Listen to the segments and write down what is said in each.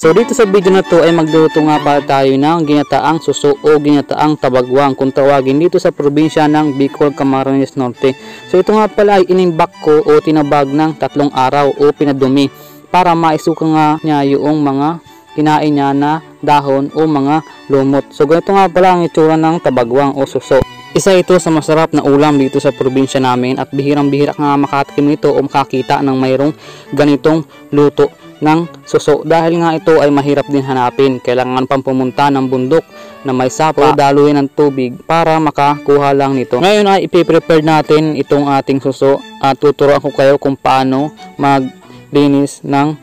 So dito sa video na to ay magluluto nga pala tayo ng ginataang suso o ginataang tabagwang kung tawagin dito sa probinsya ng Bicol, Camarines Norte. So ito nga pala ay inimbak ko o tinabag ng 3 araw o pinadumi para maisuka nga niya yung mga kinain niya na dahon o mga lumot. So ganito nga pala ang itsura ng tabagwang o suso. Isa ito sa masarap na ulam dito sa probinsya namin at bihirang-bihira nga makatikim nito o makakita ng mayroong ganitong luto ng suso dahil nga ito ay mahirap din hanapin. Kailangan pang pumunta ng bundok na may sapa o daluin ng tubig para makakuha lang nito. Ngayon ay ipiprepare natin itong ating suso at tuturuan ko kayo kung paano maglinis ng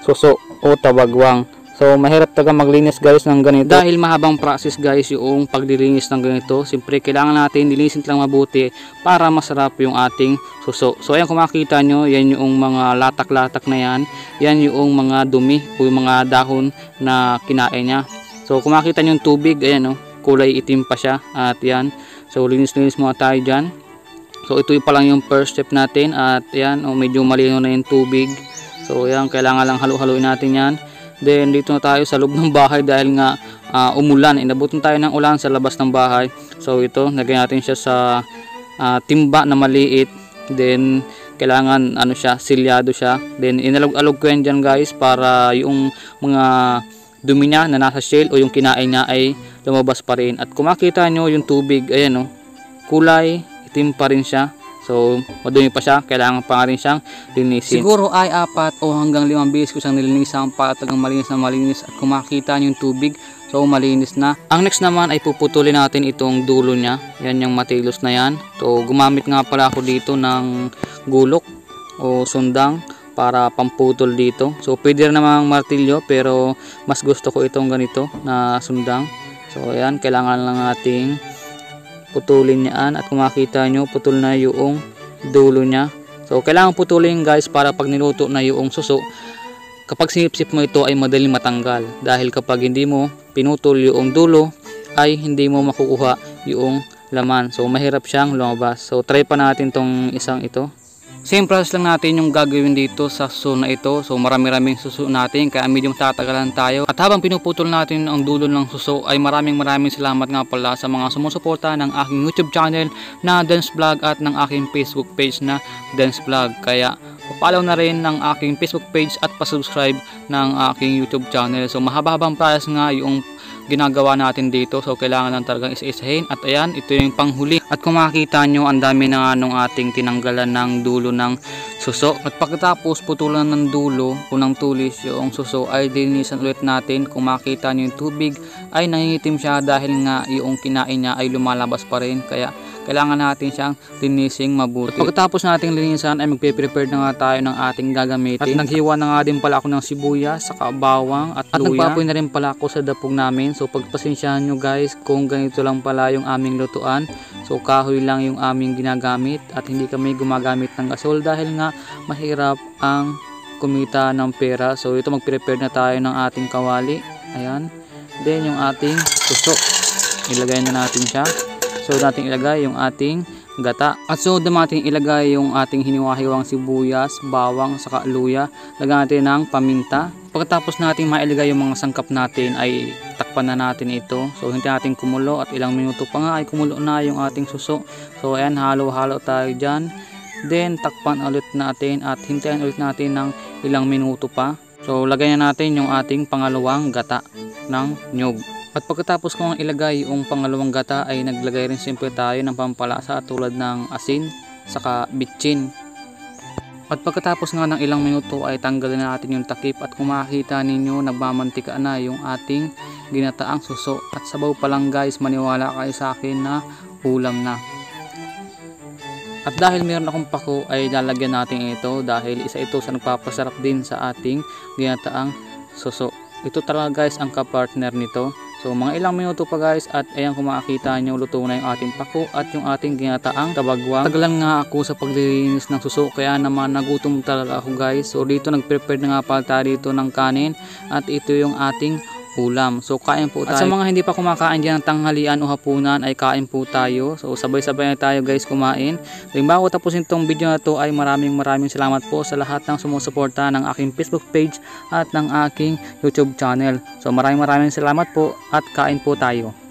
suso o tabagwang. So mahirap talaga maglinis guys ng ganito dahil mahabang process guys yung paglilinis ng ganito. Siyempre kailangan natin nilinisin lang mabuti para masarap yung ating suso. So ayan, kung makikita nyo, yan yung mga latak-latak na yan. Yan yung mga dumi o yung mga dahon na kinain niya. So kung makikita nyo yung tubig, ayan o, kulay itim pa siya. At yan, so linis-linis muna tayo dyan. So ito pa lang yung first step natin. At yan, medyo malino na yung tubig. So ayan, kailangan lang halu-haluin natin yan. Then dito na tayo sa loob ng bahay dahil nga umulan. Inabutan tayo ng ulan sa labas ng bahay. So ito, lagyan natin siya sa timba na maliit. Then kailangan ano siya, silyado siya. Then inalog-alog ko yan dyan guys para yung mga dumi niya na nasa shell o yung kinain niya ay lumabas pa rin. At kung makita nyo yung tubig, ayan o, kulay itim pa rin siya. So madumi pa siya, kailangan pa nga rin siyang linisin. Siguro ay 4 o hanggang 5 beses ko siyang nilinisan para talagang malinis na malinis. At kung makita nyo yung tubig, so malinis na. Ang next naman ay puputulin natin itong dulo niya. Yan yung matilos na yan. So gumamit nga pala ako dito ng gulok o sundang para pamputol dito. So pwede rin namang martilyo pero mas gusto ko itong ganito na sundang. So ayan, kailangan lang nating putulin yan. At kung makita nyo, putol na yung dulo niya. So kailangan putulin guys para pag niluto na yung suso, kapag sinipsip mo ito ay madaling matanggal. Dahil kapag hindi mo pinutol yung dulo ay hindi mo makukuha yung laman. So mahirap siyang lumabas. So try pa natin tong isang ito. Same process lang natin yung gagawin dito sa suso na ito. So marami-raming suso natin kaya medyo tatagalan tayo. At habang pinuputol natin ang dulo ng suso ay maraming salamat nga pala sa mga sumusuporta ng aking YouTube channel na Dance Vlog at ng aking Facebook page na Dance Vlog. Kaya follow na rin ng aking Facebook page at pasubscribe ng aking YouTube channel. So mahaba-habang process nga yung ginagawa natin dito. So kailangan lang talagang isa-isahin. At ayan, ito yung panghuli. At kung makikita nyo, ang dami na nung ating tinanggalan ng dulo ng suso. At pagkatapos putulan ng dulo o ng tulis yung suso ay linisan ulit natin. Kung makikita nyo yung tubig ay nangingitim siya dahil nga yung kinain niya ay lumalabas pa rin. Kaya kailangan natin siyang linising mabuti. At pagkatapos nating linisan ay magpe-prepare na nga tayo ng ating gagamitin. At naghiwa na nga din pala ako ng sibuyas, saka bawang at luya. Nagpapoy na rin pala ako sa dapog namin. So pagpasensyahan nyo guys kung ganito lang pala yung aming lutuan. So kahoy lang yung aming ginagamit at hindi kami gumagamit ng gasol dahil nga mahirap ang kumita ng pera. So ito, mag-prepare na tayo ng ating kawali. Ayan. Then yung ating suso, ilagay na natin siya. So natin ilagay yung ating gata. At so natin ilagay yung ating hiniwa-hiwang sibuyas, bawang, saka luya. Lagyan natin ng paminta. Pagkatapos natin mailagay yung mga sangkap natin ay takpan na natin ito. So hintayin natin kumulo at ilang minuto pa nga ay kumulo na yung ating suso. So ayan, halo-halo tayo dyan. Then takpan ulit natin at hintayin ulit natin ng ilang minuto pa. So lagay na natin yung ating pangalawang gata ng nyug. At pagkatapos kong ilagay yung pangalawang gata ay naglagay rin siyempre tayo ng pampalasa tulad ng asin saka bitchin. At pagkatapos nga ng ilang minuto ay tanggalin na natin yung takip at kung makikita ninyo nagmamantika na yung ating ginataang suso. At sabaw pa lang guys, maniwala kayo sa akin na ulam na. At dahil meron akong pako ay lalagyan natin ito dahil isa ito sa nagpapasarap din sa ating ginataang suso. Ito talaga guys ang kapartner nito. So mga ilang minuto pa guys at ayan, kung makikita nyo luto na yung ating pako at yung ating ginataang tabagwang. Tagalan nga ako sa paglilinis ng suso kaya naman nagutom talaga ako guys. So dito nagprepare na nga pala tayo dito ng kanin at ito yung ating ulam. So kain po tayo. At sa mga hindi pa kumakain dyan ng tanghalian o hapunan ay kain po tayo. So sabay-sabay na tayo guys kumain. So bago tapusin itong video na to ay maraming salamat po sa lahat ng sumusuporta ng aking Facebook page at ng aking YouTube channel. So maraming salamat po at kain po tayo.